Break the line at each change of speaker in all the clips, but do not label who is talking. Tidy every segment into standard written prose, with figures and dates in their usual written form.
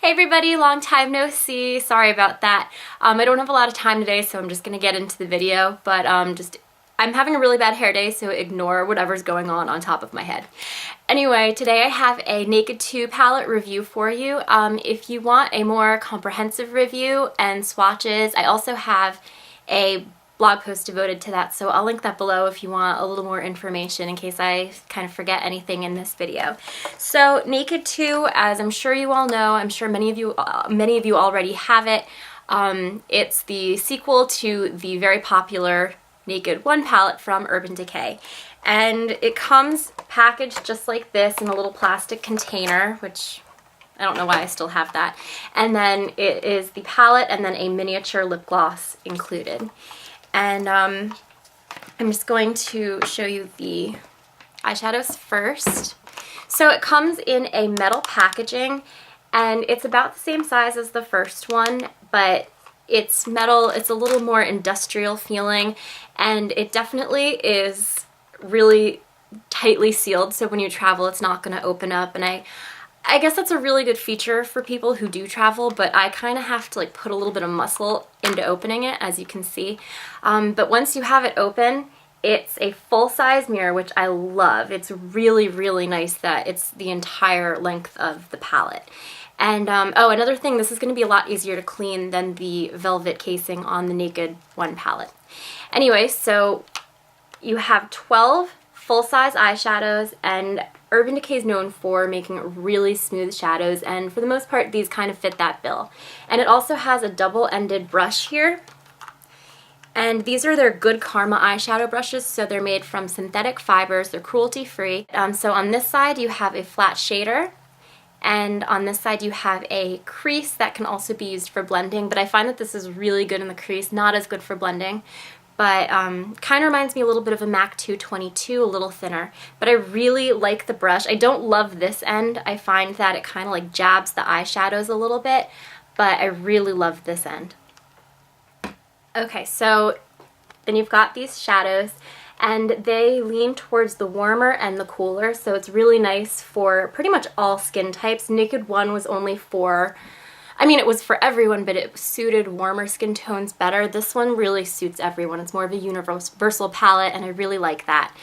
Hey everybody, long time no see. Sorry about that. I don't have a lot of time today, so I'm just gonna get into the video, but I'm having a really bad hair day, so ignore whatever's going on top of my head. Anyway, today I have a Naked 2 palette review for you. If you want a more comprehensive review and swatches, I also have a blog post devoted to that, so I'll link that below if you want a little more information in case I kind of forget anything in this video. So Naked 2, as I'm sure you all know, I'm sure many of you already have it. It's the sequel to the very popular Naked 1 palette from Urban Decay. And it comes packaged just like this in a little plastic container, which I don't know why I still have that. And then it is the palette and then a miniature lip gloss included. And I'm just going to show you the eyeshadows first. So it comes in a metal packaging, and it's about the same size as the first one, but it's metal, it's a little more industrial feeling, and it definitely is really tightly sealed, so when you travel it's not going to open up. And I guess that's a really good feature for people who do travel, but I kind of have to like put a little bit of muscle into opening it, as you can see. But once you have it open, it's a full-size mirror, which I love. It's really, really nice that it's the entire length of the palette. And oh, another thing, this is going to be a lot easier to clean than the velvet casing on the Naked 1 palette. Anyway, so you have 12 full-size eyeshadows, and Urban Decay is known for making really smooth shadows, and for the most part these kind of fit that bill. And it also has a double-ended brush here, and these are their Good Karma eyeshadow brushes, so they're made from synthetic fibers, they're cruelty-free. So on this side you have a flat shader, and on this side you have a crease that can also be used for blending, but I find that this is really good in the crease, not as good for blending. But kind of reminds me a little bit of a MAC 222, a little thinner. But I really like the brush. I don't love this end. I find that it kind of like jabs the eyeshadows a little bit, but I really love this end. Okay, so then you've got these shadows, and they lean towards the warmer and the cooler, so it's really nice for pretty much all skin types. Naked 1 was only for, I mean, it was for everyone, but it suited warmer skin tones better. This one really suits everyone. It's more of a universal palette, and I really like that.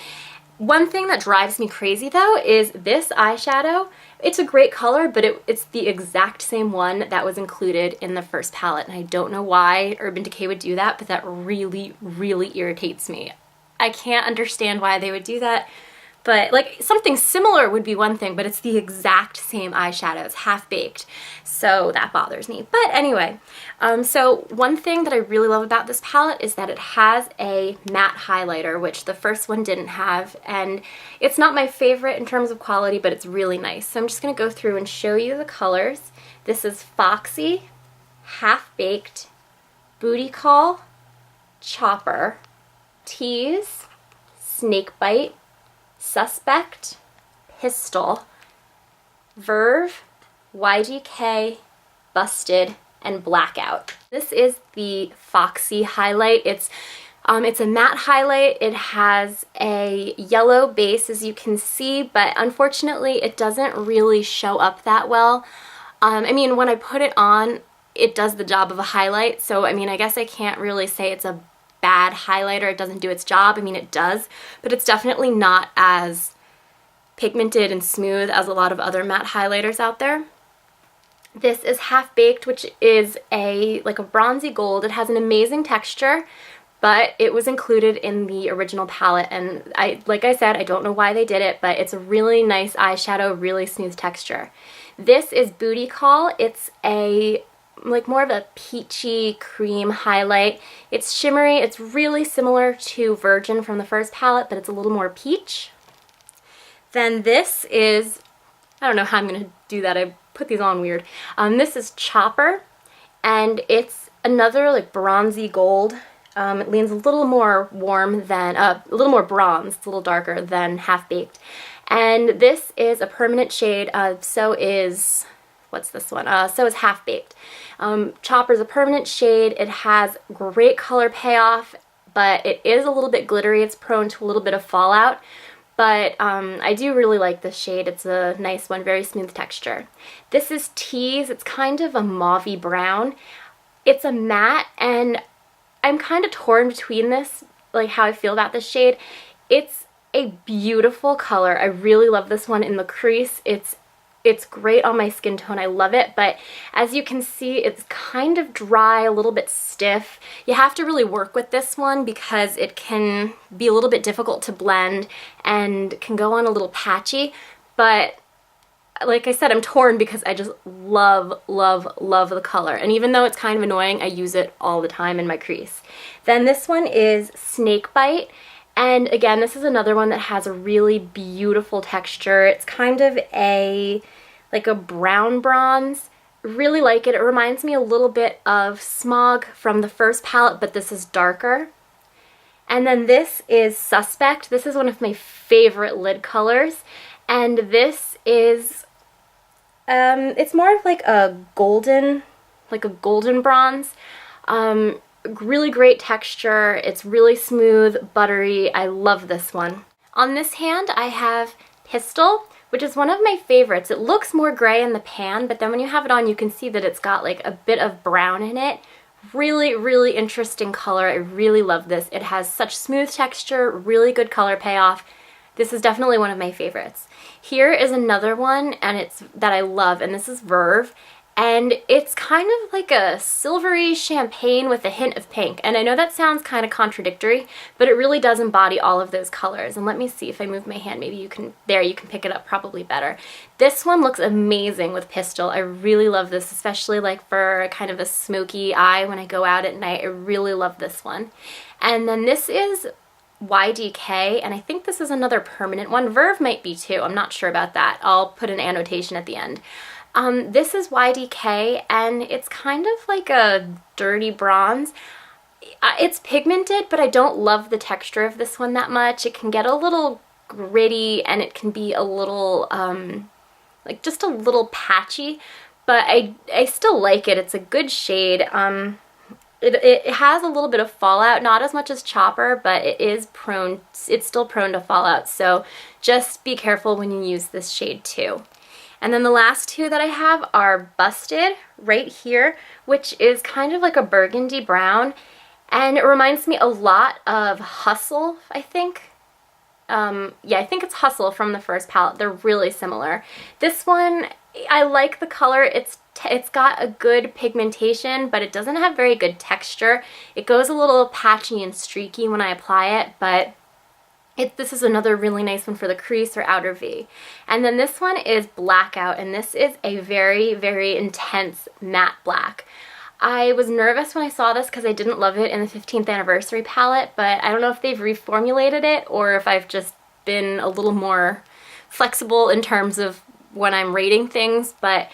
One thing that drives me crazy, though, is this eyeshadow. It's a great color, but it's the exact same one that was included in the first palette, and I don't know why Urban Decay would do that, but that really, really irritates me. I can't understand why they would do that. But like something similar would be one thing, but it's the exact same eyeshadow. It's half-baked, so that bothers me. But anyway, so one thing that I really love about this palette is that it has a matte highlighter, which the first one didn't have, and it's not my favorite in terms of quality, but it's really nice. So I'm just going to go through and show you the colors. This is Foxy, Half-Baked, Booty Call, Chopper, Tease, Snakebite, Suspect, Pistol, Verve, YGK, Busted, and Blackout. This is the Foxy highlight. It's a matte highlight. It has a yellow base, as you can see, but unfortunately it doesn't really show up that well. I mean, when I put it on, it does the job of a highlight, so I mean, I guess I can't really say it's a bad highlighter. It doesn't do its job. I mean, it does, but it's definitely not as pigmented and smooth as a lot of other matte highlighters out there. This is Half-Baked, which is like a bronzy gold. It has an amazing texture, but it was included in the original palette, and like I said, I don't know why they did it, but it's a really nice eyeshadow, really smooth texture. This is Booty Call. It's like more of a peachy cream highlight. It's shimmery. It's really similar to Virgin from the first palette, but it's a little more peach. Then this is, I don't know how I'm going to do that. I put these on weird. This is Chopper, and it's another like bronzy gold. It leans a little more warm than, a little more bronze. It's a little darker than Half-Baked. And this is a permanent shade. So is, what's this one? So is Half-Baked. Chopper's a permanent shade. It has great color payoff, but it is a little bit glittery. It's prone to a little bit of fallout, but I do really like this shade. It's a nice one, very smooth texture. This is Tease. It's kind of a mauvey brown. It's a matte, and I'm kind of torn between this, like how I feel about this shade. It's a beautiful color. I really love this one in the crease. It's great on my skin tone. I love it, but as you can see, it's kind of dry, a little bit stiff. You have to really work with this one because it can be a little bit difficult to blend and can go on a little patchy, but like I said, I'm torn because I just love, love, love the color. And even though it's kind of annoying, I use it all the time in my crease. Then this one is Snakebite. And again, this is another one that has a really beautiful texture. It's kind of like a brown bronze. Really like it. It reminds me a little bit of Smog from the first palette, but this is darker. And then this is Suspect. This is one of my favorite lid colors. And this is, it's more of like a golden bronze. Really great texture. It's really smooth, buttery. I love this one. On this hand, I have Pistol, which is one of my favorites. It looks more gray in the pan, but then when you have it on, you can see that it's got like a bit of brown in it. Really, really interesting color. I really love this. It has such smooth texture, really good color payoff. This is definitely one of my favorites. Here is another one, and it's that I love, and this is Verve. And it's kind of like a silvery champagne with a hint of pink. And I know that sounds kind of contradictory, but it really does embody all of those colors. And let me see if I move my hand, maybe you can pick it up probably better. This one looks amazing with Pistol. I really love this, especially like for kind of a smoky eye when I go out at night. I really love this one. And then this is YDK, and I think this is another permanent one. Verve might be too. I'm not sure about that. I'll put an annotation at the end. This is YDK, and it's kind of like a dirty bronze. It's pigmented, but I don't love the texture of this one that much. It can get a little gritty, and it can be a little, like just a little patchy, but I still like it. It's a good shade. It has a little bit of fallout, not as much as Chopper, but it's still prone to fallout, so just be careful when you use this shade too. And then the last two that I have are Busted right here, which is kind of like a burgundy brown, and it reminds me a lot of Hustle, I think. Yeah, I think it's Hustle from the first palette. They're really similar. This one, I like the color. It's got a good pigmentation, but it doesn't have very good texture. It goes a little patchy and streaky when I apply it, but this is another really nice one for the crease or outer V. And then this one is Blackout, and this is a very, very intense matte black. I was nervous when I saw this because I didn't love it in the 15th anniversary palette, but I don't know if they've reformulated it or if I've just been a little more flexible in terms of when I'm rating things, but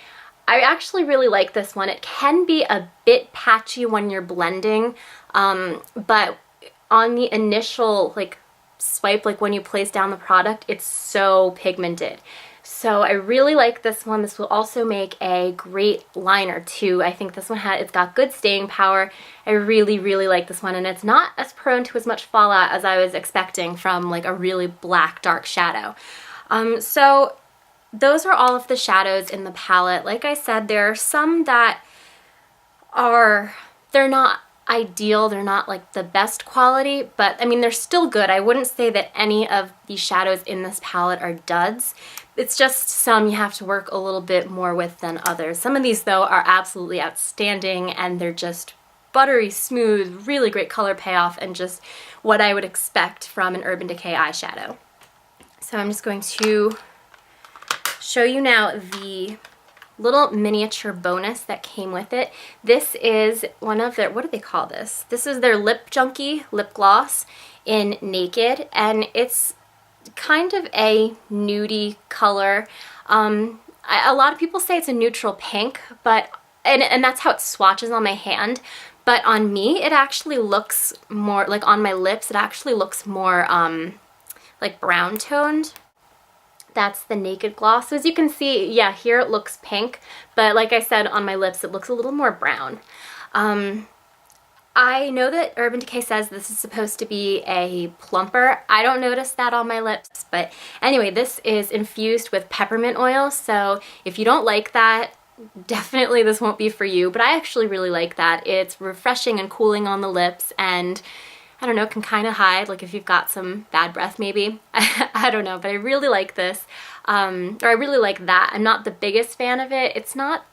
I actually really like this one. It can be a bit patchy when you're blending, but on the initial swipe, when you place down the product, it's so pigmented. So I really like this one. This will also make a great liner too. I think this one it's got good staying power. I really, really like this one, and it's not as prone to as much fallout as I was expecting from a really black dark shadow. So those are all of the shadows in the palette. Like I said, there are some that they're not ideal, they're not the best quality, but I mean they're still good. I wouldn't say that any of the shadows in this palette are duds. It's just some you have to work a little bit more with than others. Some of these though are absolutely outstanding, and they're just buttery smooth, really great color payoff, and just what I would expect from an Urban Decay eyeshadow. So I'm just going to show you now the little miniature bonus that came with it. This is one of their, what do they call this? This is their Lip Junkie lip gloss in Naked, and it's kind of a nudie color. A lot of people say it's a neutral pink, but and that's how it swatches on my hand, but on me it actually looks more, on my lips, it actually looks more brown toned. That's the Naked gloss. So as you can see, yeah, here it looks pink, but like I said, on my lips it looks a little more brown. I know that Urban Decay says this is supposed to be a plumper. I don't notice that on my lips, but anyway, this is infused with peppermint oil, so if you don't like that, definitely this won't be for you, but I actually really like that. It's refreshing and cooling on the lips, and I don't know, can kind of hide, like if you've got some bad breath maybe. I don't know, but I really like this, or I really like that. I'm not the biggest fan of it. It's not,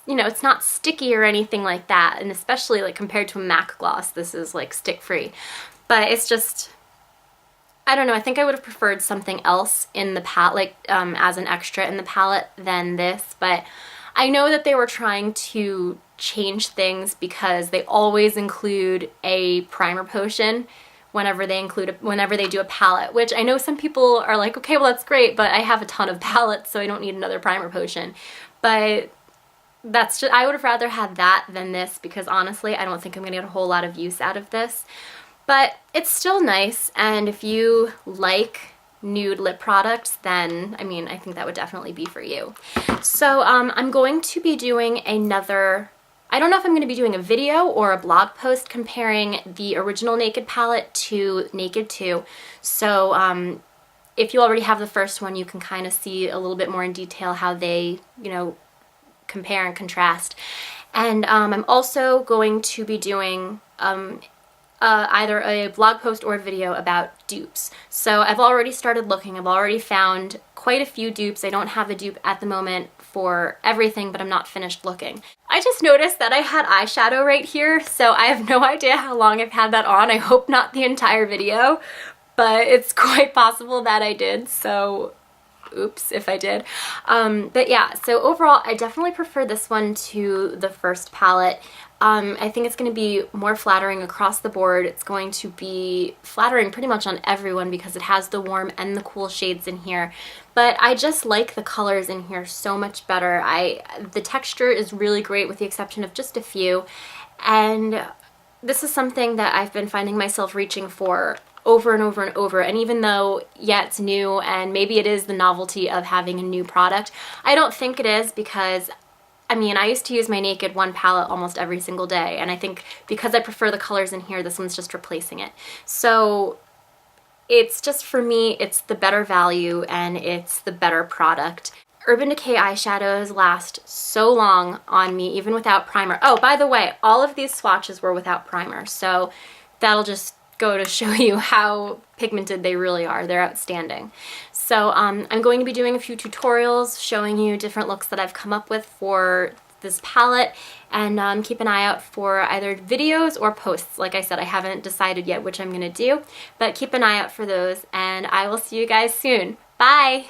you know, it's not sticky or anything like that, and especially like compared to a MAC gloss, this is like stick-free. But it's just, I don't know, I think I would have preferred something else in the palette, like as an extra in the palette than this, but I know that they were trying to change things because they always include a primer potion whenever they do a palette, which I know some people are like, okay, well that's great, but I have a ton of palettes, so I don't need another primer potion. But that's just, I would have rather had that than this, because honestly, I don't think I'm gonna get a whole lot of use out of this. But it's still nice, and if you like nude lip products, then I mean, I think that would definitely be for you. So I'm going to be doing another, I don't know if I'm going to be doing a video or a blog post comparing the original Naked palette to Naked 2. So if you already have the first one, you can kind of see a little bit more in detail how they, you know, compare and contrast. And I'm also going to be doing either a blog post or a video about dupes. So I've already started looking. I've already found quite a few dupes. I don't have a dupe at the moment for everything, but I'm not finished looking. I just noticed that I had eyeshadow right here, so I have no idea how long I've had that on. I hope not the entire video, but it's quite possible that I did, so oops if I did. But yeah, so overall I definitely prefer this one to the first palette. I think it's going to be more flattering across the board. It's going to be flattering pretty much on everyone because it has the warm and the cool shades in here. But I just like the colors in here so much better. The texture is really great with the exception of just a few. And this is something that I've been finding myself reaching for over and over and over, and even though, yeah, it's new and maybe it is the novelty of having a new product, I don't think it is, because I mean, I used to use my Naked 1 palette almost every single day, and I think because I prefer the colors in here, this one's just replacing it. So it's just, for me, it's the better value and it's the better product. Urban Decay eyeshadows last so long on me, even without primer. Oh, by the way, all of these swatches were without primer, so that'll just go to show you how pigmented they really are. They're outstanding. So I'm going to be doing a few tutorials showing you different looks that I've come up with for this palette, and keep an eye out for either videos or posts. Like I said, I haven't decided yet which I'm going to do, but keep an eye out for those, and I will see you guys soon. Bye!